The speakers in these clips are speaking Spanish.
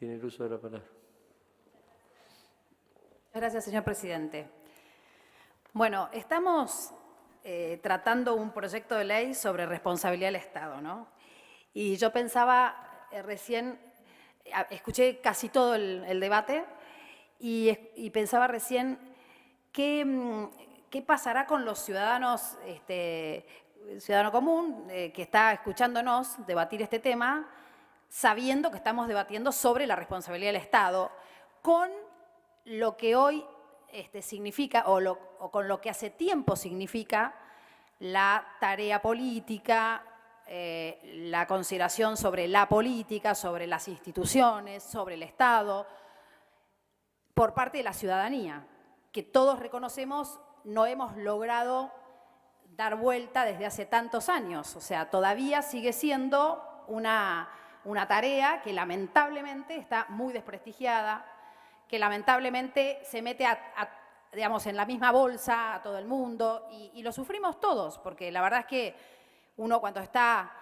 Tiene el uso de la palabra. Gracias, señor presidente. Bueno, estamos tratando un proyecto de ley sobre responsabilidad del Estado, ¿no? Y yo pensaba recién, escuché casi todo el debate y pensaba recién qué pasará con los ciudadanos, ciudadano común que está escuchándonos debatir este tema, sabiendo que estamos debatiendo sobre la responsabilidad del Estado, con lo que hoy significa, o con lo que hace tiempo significa, la tarea política, la consideración sobre la política, sobre las instituciones, sobre el Estado, por parte de la ciudadanía, que todos reconocemos no hemos logrado dar vuelta desde hace tantos años. O sea, todavía sigue siendo una tarea que lamentablemente está muy desprestigiada, que lamentablemente se mete digamos, en la misma bolsa a todo el mundo y lo sufrimos todos, porque la verdad es que uno cuando está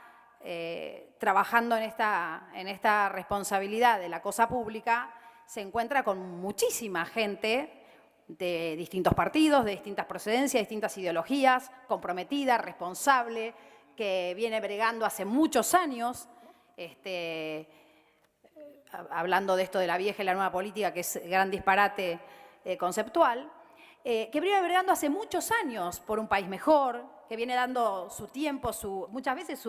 trabajando en esta responsabilidad de la cosa pública se encuentra con muchísima gente de distintos partidos, de distintas procedencias, distintas ideologías, comprometida, responsable, que viene bregando hace muchos años, hablando de esto de la vieja y la nueva política, que es gran disparate conceptual, que viene bregando hace muchos años por un país mejor, que viene dando su tiempo, muchas veces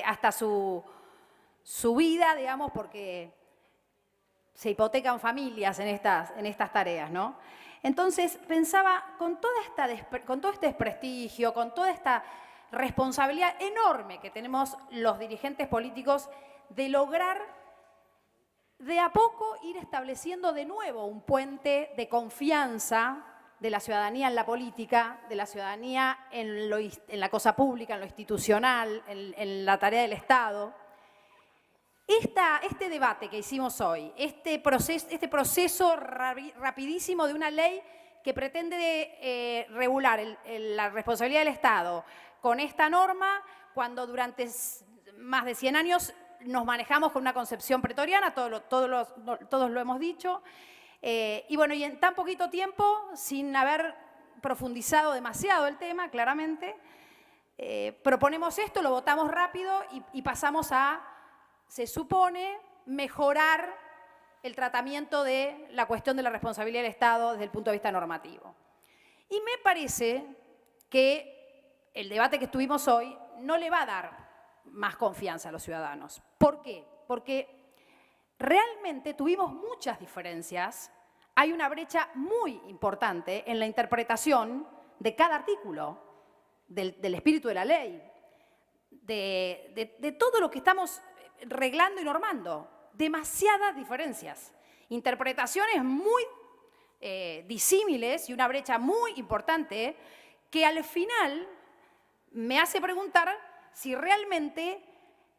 hasta su vida, digamos, porque se hipotecan familias en estas tareas, ¿no? Entonces, pensaba, con todo este desprestigio, con toda esta responsabilidad enorme que tenemos los dirigentes políticos de lograr de a poco ir estableciendo de nuevo un puente de confianza de la ciudadanía en la política, de la ciudadanía en la cosa pública, en lo institucional, en la tarea del Estado. Este debate que hicimos hoy, este proceso rapidísimo de una ley que pretende regular la responsabilidad del Estado con esta norma, cuando durante más de 100 años nos manejamos con una concepción pretoriana, todos lo hemos dicho, y bueno, y en tan poquito tiempo, sin haber profundizado demasiado el tema, claramente, proponemos esto, lo votamos rápido y pasamos a, se supone, mejorar el tratamiento de la cuestión de la responsabilidad del Estado desde el punto de vista normativo. Y me parece que el debate que tuvimos hoy no le va a dar más confianza a los ciudadanos. ¿Por qué? Porque realmente tuvimos muchas diferencias. Hay una brecha muy importante en la interpretación de cada artículo del espíritu de la ley, de todo lo que estamos reglando y normando. Demasiadas diferencias. Interpretaciones muy disímiles y una brecha muy importante que al final me hace preguntar si realmente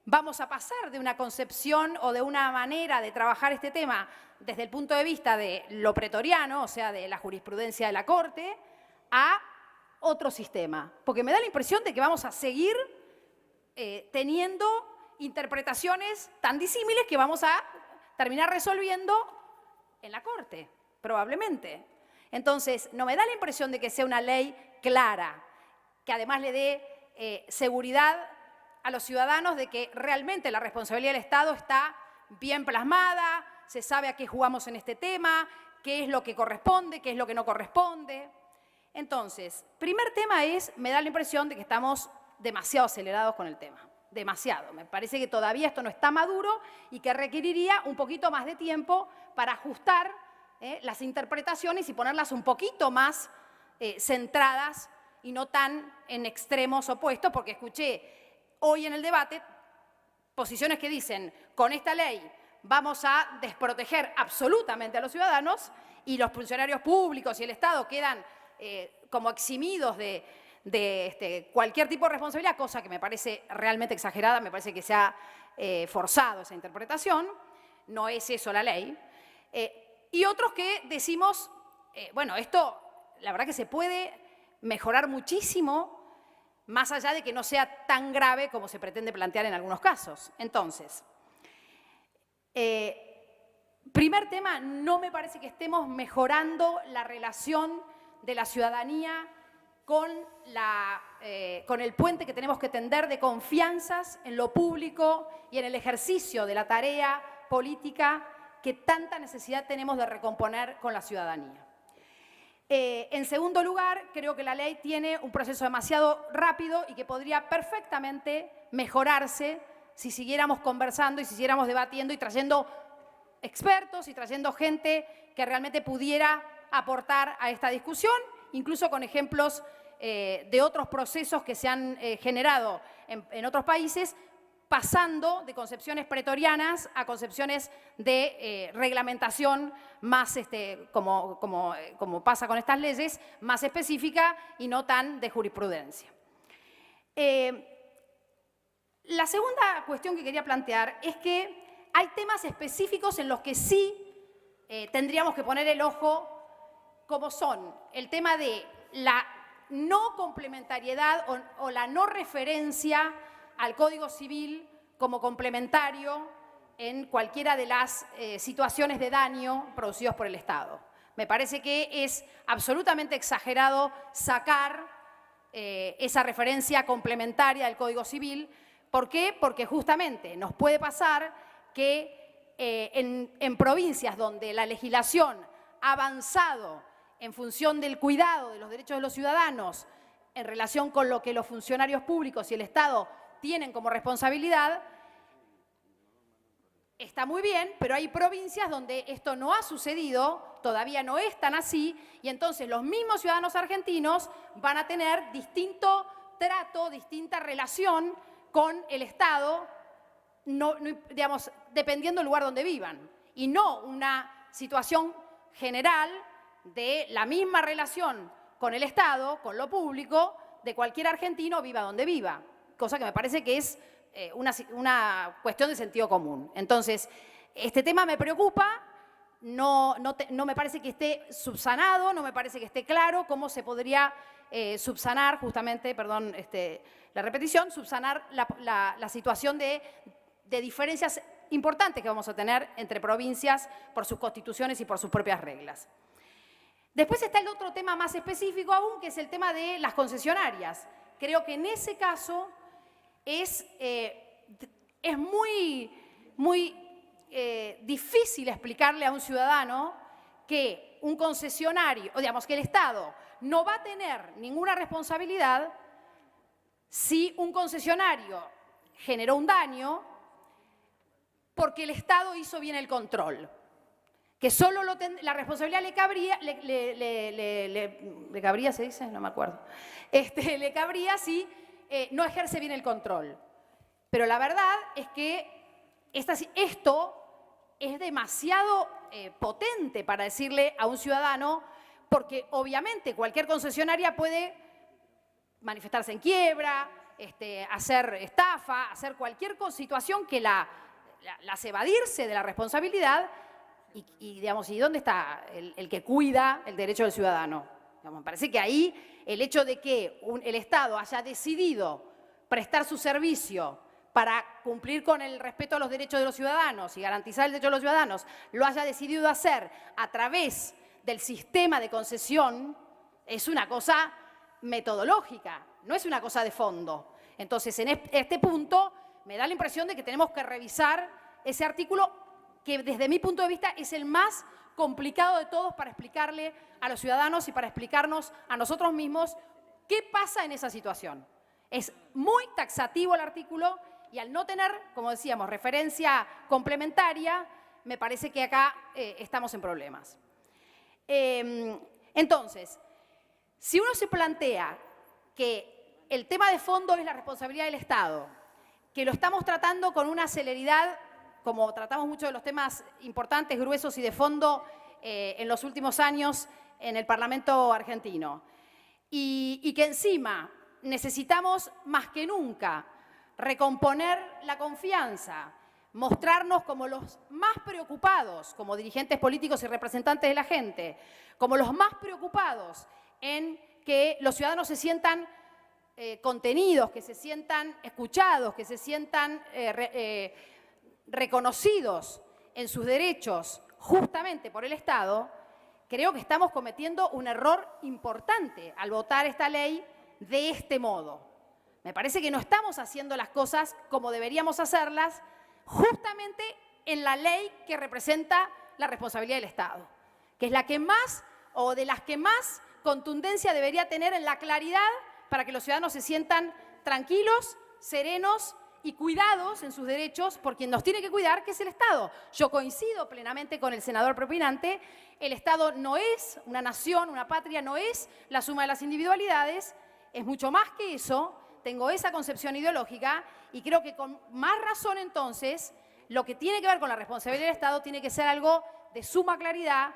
vamos a pasar de una concepción o de una manera de trabajar este tema desde el punto de vista de lo pretoriano, o sea, de la jurisprudencia de la Corte, a otro sistema. Porque me da la impresión de que vamos a seguir teniendo interpretaciones tan disímiles que vamos a terminar resolviendo en la Corte, probablemente. Entonces, no me da la impresión de que sea una ley clara, que además le dé seguridad a los ciudadanos de que realmente la responsabilidad del Estado está bien plasmada, se sabe a qué jugamos en este tema, qué es lo que corresponde, qué es lo que no corresponde. Entonces, primer tema es, me da la impresión de que estamos demasiado acelerados con el tema, demasiado. Me parece que todavía esto no está maduro y que requeriría un poquito más de tiempo para ajustar las interpretaciones y ponerlas un poquito más centradas y no tan en extremos opuestos, porque escuché hoy en el debate posiciones que dicen, con esta ley vamos a desproteger absolutamente a los ciudadanos y los funcionarios públicos y el Estado quedan como eximidos de cualquier tipo de responsabilidad, cosa que me parece realmente exagerada, me parece que se ha forzado esa interpretación, no es eso la ley. Y otros que decimos, bueno, esto la verdad que se puede mejorar muchísimo, más allá de que no sea tan grave como se pretende plantear en algunos casos. Entonces, primer tema, me da la impresión de que estamos demasiado acelerados con el tema, demasiado. Me parece que todavía esto no está maduro y que requeriría un poquito más de tiempo para ajustar las interpretaciones y ponerlas un poquito más centradas y no tan en extremos opuestos, porque escuché hoy en el debate posiciones que dicen, con esta ley vamos a desproteger absolutamente a los ciudadanos y los funcionarios públicos y el Estado quedan como eximidos de cualquier tipo de responsabilidad, cosa que me parece realmente exagerada, me parece que se ha forzado esa interpretación, no es eso la ley. Y otros que decimos, bueno, esto la verdad que se puede mejorar muchísimo, más allá de que no sea tan grave como se pretende plantear en algunos casos. Entonces, Primer tema, no me parece que estemos mejorando la relación de la ciudadanía con el puente que tenemos que tender de confianzas en lo público y en el ejercicio de la tarea política que tanta necesidad tenemos de recomponer con la ciudadanía. En segundo lugar, creo que la ley tiene un proceso demasiado rápido y que podría perfectamente mejorarse si siguiéramos conversando y si siguiéramos debatiendo y trayendo expertos y trayendo gente que realmente pudiera aportar a esta discusión, incluso con ejemplos de otros procesos que se han generado en otros países, pasando de concepciones pretorianas a concepciones de reglamentación más, como pasa con estas leyes, más específica y no tan de jurisprudencia. La segunda cuestión que quería plantear es que hay temas específicos en los que sí tendríamos que poner el ojo, como son el tema de la no complementariedad o la no referencia al Código Civil como complementario en cualquiera de las situaciones de daño producidos por el Estado. Me parece que es absolutamente exagerado sacar esa referencia complementaria del Código Civil. ¿Por qué? Porque justamente nos puede pasar que en provincias donde la legislación ha avanzado en función del cuidado de los derechos de los ciudadanos en relación con lo que los funcionarios públicos y el Estado tienen como responsabilidad, está muy bien, pero hay provincias donde esto no ha sucedido, todavía no es tan así, y entonces los mismos ciudadanos argentinos van a tener distinto trato, distinta relación con el Estado, digamos, dependiendo del lugar donde vivan, y no una situación general de la misma relación con el Estado, con lo público, de cualquier argentino, viva donde viva, cosa que me parece que es una cuestión de sentido común. Entonces, este tema me preocupa, no me parece que esté subsanado, no me parece que esté claro cómo se podría subsanar justamente, perdón la repetición, subsanar la situación de diferencias importantes que vamos a tener entre provincias por sus constituciones y por sus propias reglas. Después está el otro tema más específico aún, que es el tema de las concesionarias. Creo que en ese caso es muy difícil explicarle a un ciudadano que un concesionario, o digamos que el Estado no va a tener ninguna responsabilidad si un concesionario generó un daño porque el Estado hizo bien el control. Que solo la responsabilidad le cabría, ¿le cabría se dice? No me acuerdo. Le cabría si no ejerce bien el control. Pero la verdad es que esto es demasiado potente para decirle a un ciudadano, porque obviamente cualquier concesionaria puede manifestarse en quiebra, hacer estafa, hacer cualquier situación que la hace evadirse de la responsabilidad. Y digamos, ¿y dónde está el que cuida el derecho del ciudadano? Digamos, me parece que ahí el hecho de que el Estado haya decidido prestar su servicio para cumplir con el respeto a los derechos de los ciudadanos y garantizar el derecho de los ciudadanos, lo haya decidido hacer a través del sistema de concesión, es una cosa metodológica, no es una cosa de fondo. Entonces, en este punto, me da la impresión de que tenemos que revisar ese artículo que desde mi punto de vista es el más complicado de todos para explicarle a los ciudadanos y para explicarnos a nosotros mismos qué pasa en esa situación. Es muy taxativo el artículo y al no tener, como decíamos, referencia complementaria, me parece que acá estamos en problemas. Entonces, si uno se plantea que el tema de fondo es la responsabilidad del Estado, que lo estamos tratando con una celeridad, como tratamos muchos de los temas importantes, gruesos y de fondo en los últimos años en el Parlamento argentino. Y que encima necesitamos más que nunca recomponer la confianza, mostrarnos como los más preocupados, como dirigentes políticos y representantes de la gente, como los más preocupados en que los ciudadanos se sientan contenidos, que se sientan escuchados, que se sientan reconocidos en sus derechos justamente por el Estado, creo que estamos cometiendo un error importante al votar esta ley de este modo. Me parece que no estamos haciendo las cosas como deberíamos hacerlas justamente en la ley que representa la responsabilidad del Estado, que es la que más o de las que más contundencia debería tener en la claridad para que los ciudadanos se sientan tranquilos, serenos y cuidados en sus derechos por quien nos tiene que cuidar, que es el Estado. Yo coincido plenamente con el senador propinante, el Estado no es una nación, una patria, no es la suma de las individualidades, es mucho más que eso, tengo esa concepción ideológica y creo que con más razón entonces lo que tiene que ver con la responsabilidad del Estado tiene que ser algo de suma claridad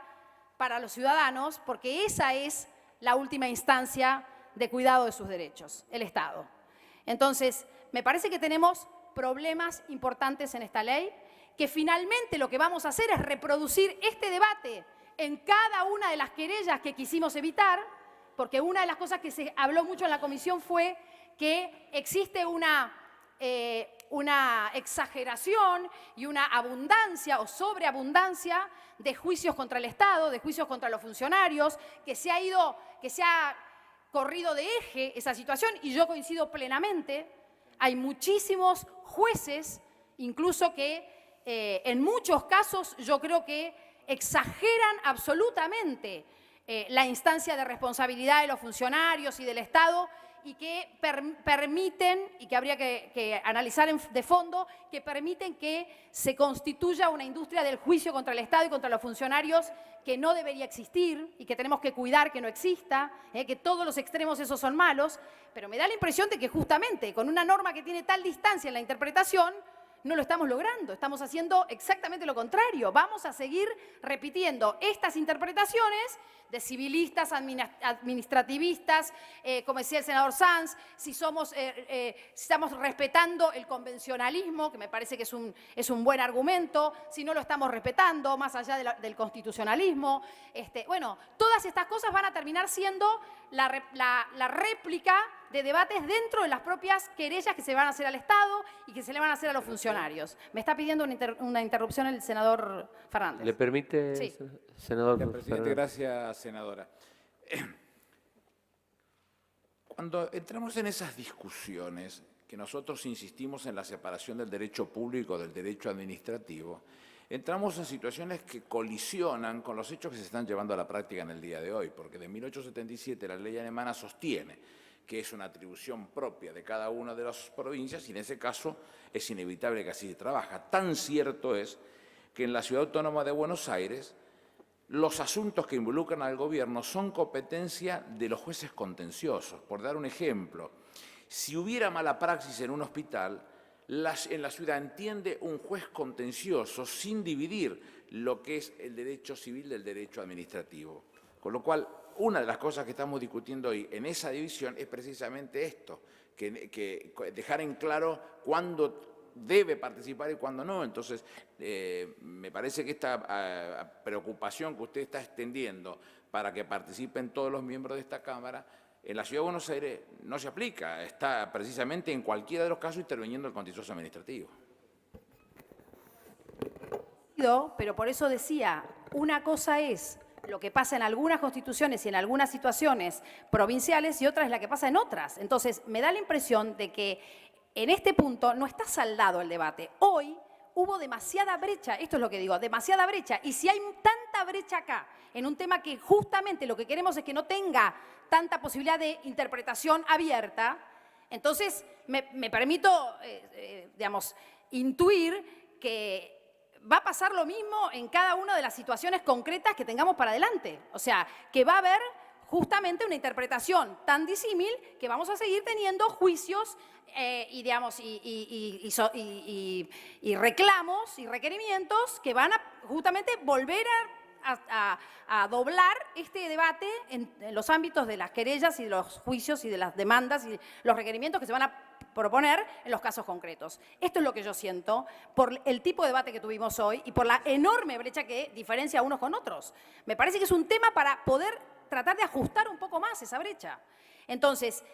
para los ciudadanos, porque esa es la última instancia de cuidado de sus derechos, el Estado. Entonces, me parece que tenemos problemas importantes en esta ley, que finalmente lo que vamos a hacer es reproducir este debate en cada una de las querellas que quisimos evitar, porque una de las cosas que se habló mucho en la comisión fue que existe una exageración y una abundancia o sobreabundancia de juicios contra el Estado, de juicios contra los funcionarios, que se ha corrido de eje esa situación, y yo coincido plenamente. Hay muchísimos jueces, incluso que en muchos casos yo creo que exageran absolutamente la instancia de responsabilidad de los funcionarios y del Estado, y que permiten, y que habría que analizar de fondo, que permiten que se constituya una industria del juicio contra el Estado y contra los funcionarios que no debería existir y que tenemos que cuidar que no exista, que todos los extremos esos son malos, pero me da la impresión de que justamente con una norma que tiene tal distancia en la interpretación, no lo estamos logrando, estamos haciendo exactamente lo contrario. Vamos a seguir repitiendo estas interpretaciones de civilistas, administrativistas, como decía el senador Sanz, si estamos respetando el convencionalismo, que me parece que es un buen argumento, si no lo estamos respetando, más allá del constitucionalismo. Bueno, todas estas cosas van a terminar siendo la réplica de debates dentro de las propias querellas que se van a hacer al Estado y que se le van a hacer a los funcionarios. Me está pidiendo una interrupción el senador Fernández. ¿Le permite, sí, senador Presidente, Fernández? gracias, senadora. Cuando entramos en esas discusiones, que nosotros insistimos en la separación del derecho público del derecho administrativo, entramos en situaciones que colisionan con los hechos que se están llevando a la práctica en el día de hoy, porque de 1877 la ley alemana sostiene que es una atribución propia de cada una de las provincias y en ese caso es inevitable que así se trabaja. Tan cierto es que en la Ciudad Autónoma de Buenos Aires los asuntos que involucran al gobierno son competencia de los jueces contenciosos. Por dar un ejemplo, si hubiera mala praxis en un hospital, en la ciudad entiende un juez contencioso sin dividir lo que es el derecho civil del derecho administrativo. Con lo cual, una de las cosas que estamos discutiendo hoy en esa división es precisamente esto, que dejar en claro cuándo debe participar y cuándo no. Entonces, me parece que esta preocupación que usted está extendiendo para que participen todos los miembros de esta Cámara, en la Ciudad de Buenos Aires no se aplica, está precisamente en cualquiera de los casos interviniendo el contencioso administrativo. Pero por eso decía, una cosa es lo que pasa en algunas constituciones y en algunas situaciones provinciales y otra es la que pasa en otras. Entonces, me da la impresión de que en este punto no está saldado el debate. Hoy hubo demasiada brecha, esto es lo que digo, demasiada brecha. Y si hay tanta brecha acá, en un tema que justamente lo que queremos es que no tenga tanta posibilidad de interpretación abierta, entonces me permito, digamos, intuir que va a pasar lo mismo en cada una de las situaciones concretas que tengamos para adelante. O sea, que va a haber justamente una interpretación tan disímil que vamos a seguir teniendo juicios y reclamos y requerimientos que van a justamente volver a doblar este debate en los ámbitos de las querellas y de los juicios y de las demandas y los requerimientos que se van a proponer en los casos concretos. Esto es lo que yo siento por el tipo de debate que tuvimos hoy y por la enorme brecha que diferencia a unos con otros. Me parece que es un tema para poder tratar de ajustar un poco más esa brecha. Entonces,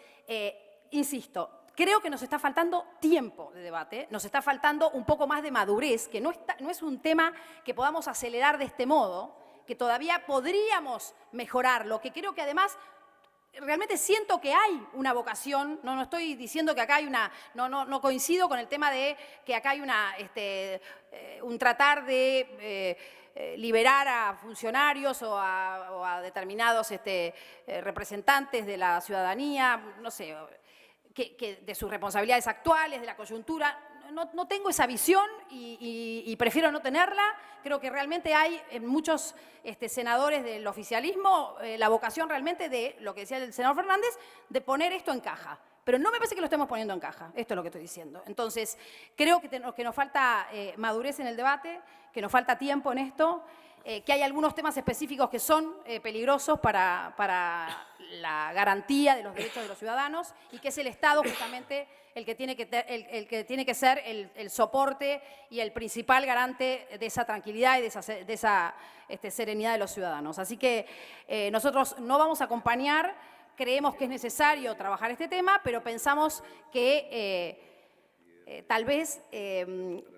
insisto, creo que nos está faltando tiempo de debate, nos está faltando un poco más de madurez, que no es un tema que podamos acelerar de este modo, que todavía podríamos mejorarlo, que creo que además realmente siento que hay una vocación, no estoy diciendo que acá hay una, no coincido con el tema de que acá hay un tratar de liberar a funcionarios o a determinados representantes de la ciudadanía, no sé, que de sus responsabilidades actuales, de la coyuntura. No tengo esa visión y prefiero no tenerla. Creo que realmente hay en muchos senadores del oficialismo la vocación realmente de, lo que decía el senador Fernández, de poner esto en caja. Pero no me parece que lo estemos poniendo en caja, esto es lo que estoy diciendo. Entonces, creo que nos falta madurez en el debate, que nos falta tiempo en esto, que hay algunos temas específicos que son peligrosos para la garantía de los derechos de los ciudadanos y que es el Estado justamente el que tiene que ser el soporte y el principal garante de esa tranquilidad y de esa serenidad de los ciudadanos. Así que nosotros no vamos a acompañar, creemos que es necesario trabajar este tema, pero pensamos que tal vez,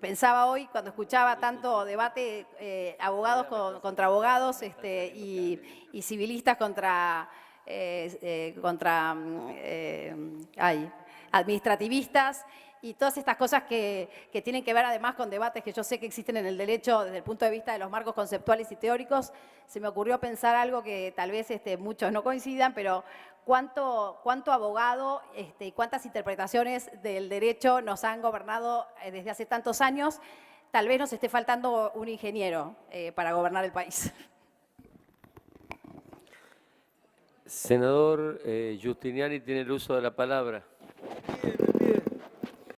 pensaba hoy cuando escuchaba tanto debate, abogados contra abogados y civilistas contra administrativistas y todas estas cosas que tienen que ver además con debates que yo sé que existen en el derecho desde el punto de vista de los marcos conceptuales y teóricos, se me ocurrió pensar algo que tal vez muchos no coincidan, pero cuánto abogado y cuántas interpretaciones del derecho nos han gobernado desde hace tantos años, tal vez nos esté faltando un ingeniero para gobernar el país. Senador Giustiniani tiene el uso de la palabra.